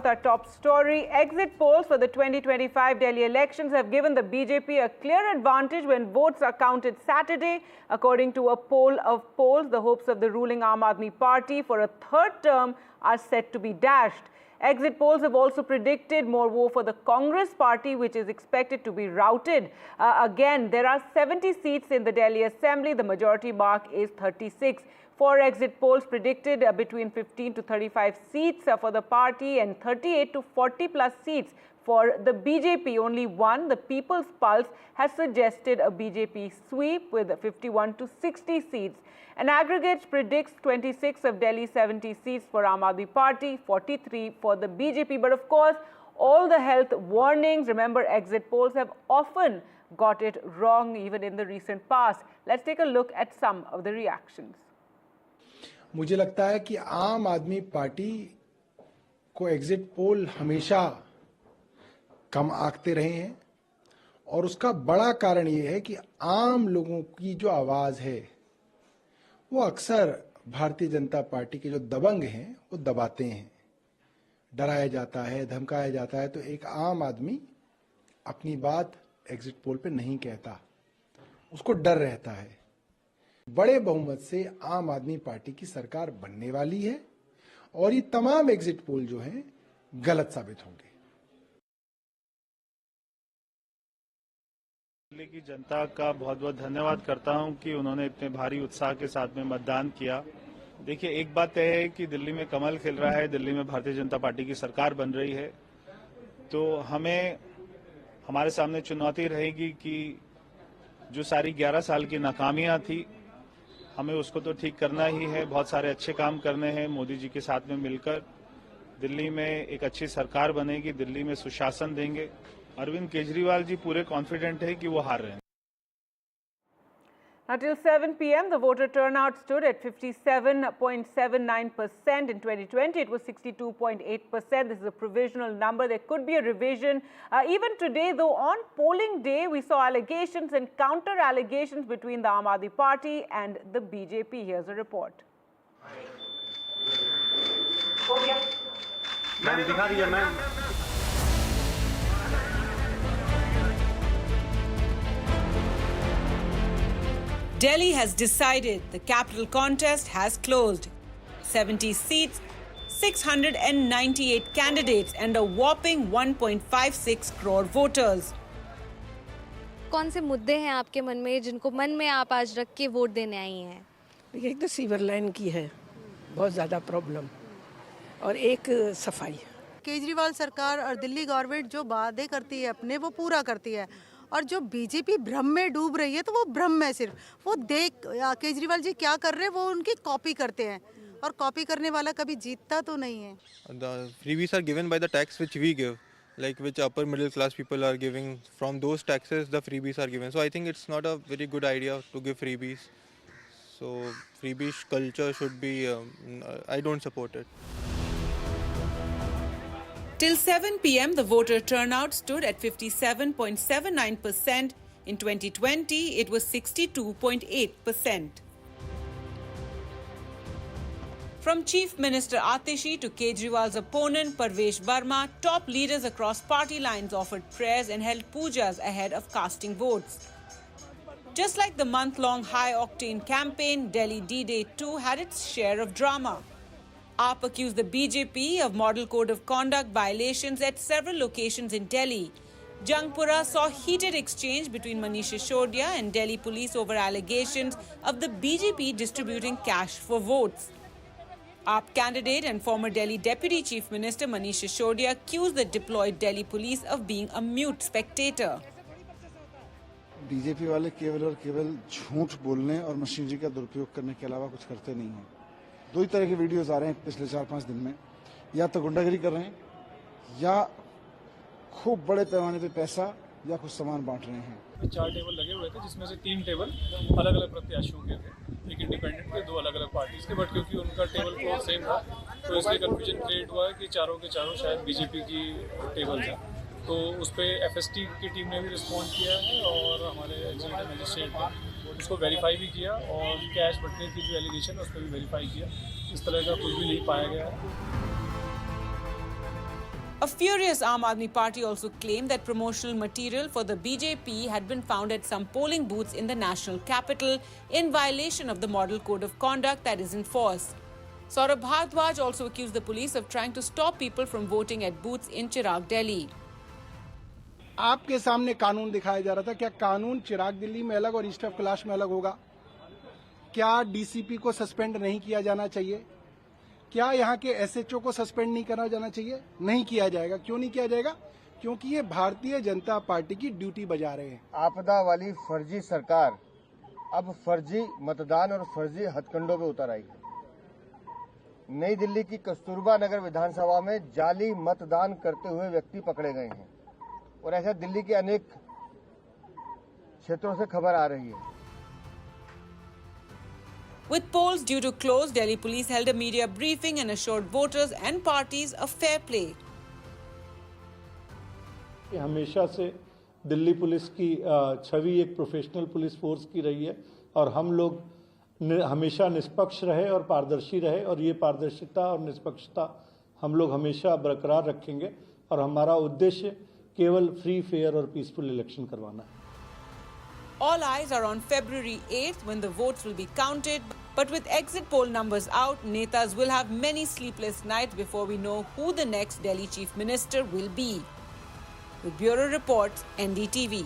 Our top story, exit polls for the 2025 Delhi elections have given the BJP a clear advantage when votes are counted Saturday. According to a poll of polls, the hopes of the ruling Aam Aadmi Party for a third term are set to be dashed. Exit polls have also predicted more woe for the Congress party, which is expected to be routed. Again, there are 70 seats in the Delhi Assembly. The majority mark is 36. Four exit polls predicted between 15 to 35 seats for the party and 38 to 40 plus seats for the BJP. Only one, the People's Pulse, has suggested a BJP sweep with 51 to 60 seats. An aggregate predicts 26 of Delhi's 70 seats for Aam Aadmi Party, 43 for the BJP. But of course, all the health warnings, remember, exit polls have often got it wrong even in the recent past. Let's take a look at some of the reactions. मुझे लगता है कि आम आदमी party को exit poll हमेशा कम आंकते रहे हैं और उसका बड़ा कारण ये है कि आम लोगों की जो आवाज है वो अक्सर भारतीय जनता पार्टी के जो दबंग हैं वो दबाते हैं, डराया जाता है, धमकाया जाता है, तो एक आम आदमी अपनी बात एग्जिट पोल पे नहीं कहता, उसको डर रहता है। बड़े बहुमत से आम आदमी पार्टी की सरकार बनने वाली है और ये तमाम एग्जिट पोल जो हैं गलत साबित होंगे। दिल्ली की जनता का बहुत बहुत धन्यवाद करता हूं कि उन्होंने इतने भारी उत्साह के साथ में मतदान किया। देखिए, एक बात तय है कि दिल्ली में कमल खिल रहा है, दिल्ली में भारतीय जनता पार्टी की सरकार बन रही है, तो हमारे सामने चुनौती रहेगी कि जो सारी 11 साल की नाकामियां थी हमें उसको तो ठीक करना ही है। बहुत सारे अच्छे काम करने हैं मोदी जी के साथ में मिलकर। दिल्ली में एक अच्छी सरकार बनेगी, दिल्ली में सुशासन देंगे। अरविंद केजरीवाल जी पूरे कॉन्फिडेंट है कि वो हार रहे हैं। Now, till 7 p.m., the voter turnout stood at 57.79%. In 2020, it was 62.8%. This is a provisional number. There could be a revision. Even today, though, on polling day, we saw allegations and counter-allegations between the Aam Aadmi Party and the BJP. Here's a report. Ma'am दिखा दीजिए ma'am. Delhi has decided the capital contest has closed. 70 seats, 698 candidates and a whopping 1.56 crore voters. कौन से मुद्दे हैं आपके मन में जिनको मन में आप आज रख के वोट देने आई हैं? एक तो सीवर लाइन की है बहुत ज़्यादा प्रॉब्लम और एक सफाई। केजरीवाल सरकार और दिल्ली गवर्नमेंट जो वादे करती है अपने वो पूरा करती है और जो बीजेपी भ्रम में डूब रही है तो वो भ्रम में सिर्फ वो देख केजरीवाल जी क्या कर रहे हैं वो उनकी कॉपी करते हैं और कॉपी करने वाला कभी जीतता तो नहीं है। The freebies are given by the tax which we give, like which upper middle class people are giving. From those taxes the freebies are given. So I think it's not a very good idea to give freebies. So freebies culture should be, I don't support it. Till 7 p.m., the voter turnout stood at 57.79%. In 2020, it was 62.8%. From Chief Minister Atishi to Kejriwal's opponent Parvesh Verma, top leaders across party lines offered prayers and held pujas ahead of casting votes. Just like the month-long high-octane campaign, Delhi D-Day 2 had its share of drama. AAP accused the BJP of Model Code of Conduct violations at several locations in Delhi. Jangpura saw heated exchange between Manish Sisodiya and Delhi police over allegations of the BJP distributing cash for votes. AAP candidate and former Delhi Deputy Chief Minister Manish Sisodiya accused the deployed Delhi police of being a mute spectator. BJP वाले केवल और केवल झूठ बोलने और machinery का दुरुपयोग करने के अलावा कुछ करते नहीं हैं। दो ही तरह के वीडियोस आ रहे हैं पिछले 4-5 दिन में, या तो गुंडागिरी कर रहे हैं या खूब बड़े पैमाने पे पैसा या कुछ सामान बांट रहे हैं। 4 टेबल लगे हुए थे जिसमें से 3 टेबल अलग-अलग प्रत्याशियों के थे, एक इंडिपेंडेंट के, 2 अलग-अलग पार्टीज के, बट क्योंकि उनका टेबल फ्लोर सेम था तो इसलिए कंफ्यूजन क्रिएट हुआ है कि चारों के चारों शायद बीजेपी की टेबल्स हैं। तो उस पर एफएसटी की टीम ने भी रिस्पॉन्ड किया है और हमारे जिला मजिस्ट्रेट ने उसको वेरीफाई भी किया और कैश बटने की जो एलिगेशन है उस पर भी वेरीफाई किया। इस तरह का कुछ भी नहीं पाया गया है। A furious Aam Aadmi Party also claimed that promotional material for the BJP had been found at some polling booths in the national capital in violation of the Model Code of Conduct that is in force. Saurabh Bhardwaj also accused the police of trying to stop people from voting at booths in Chirag, Delhi. आपके सामने कानून दिखाया जा रहा था। क्या कानून चिराग दिल्ली में अलग और ईस्ट ऑफ कैलाश में अलग होगा? क्या डीसीपी को सस्पेंड नहीं किया जाना चाहिए? क्या यहाँ के एसएचओ को सस्पेंड नहीं करना जाना चाहिए? नहीं किया जाएगा। क्यों नहीं किया जाएगा? क्योंकि ये भारतीय जनता पार्टी की ड्यूटी बजा रहे हैं। आपदा वाली फर्जी सरकार अब फर्जी मतदान और फर्जी हथकंडों पे उतर आई है। नई दिल्ली की कस्तूरबा नगर विधानसभा में जाली मतदान करते हुए व्यक्ति पकड़े गए हैं और ऐसा दिल्ली के अनेक क्षेत्रों से खबर आ रही है। With polls due to close, Delhi police held a media briefing and assured voters and parties of fair play. हमेशा से दिल्ली पुलिस की छवि एक प्रोफेशनल पुलिस फोर्स की रही है और हम लोग हमेशा निष्पक्ष रहे और पारदर्शी रहे और ये पारदर्शिता और निष्पक्षता हम लोग हमेशा बरकरार रखेंगे और हमारा उद्देश्य केवल फ्री, फेयर और पीसफुल इलेक्शन करवाना है। All eyes are on February 8th when the votes will be counted. But with exit poll numbers out, netas will have many sleepless nights before we know who the next Delhi Chief Minister will be. With Bureau Reports, NDTV.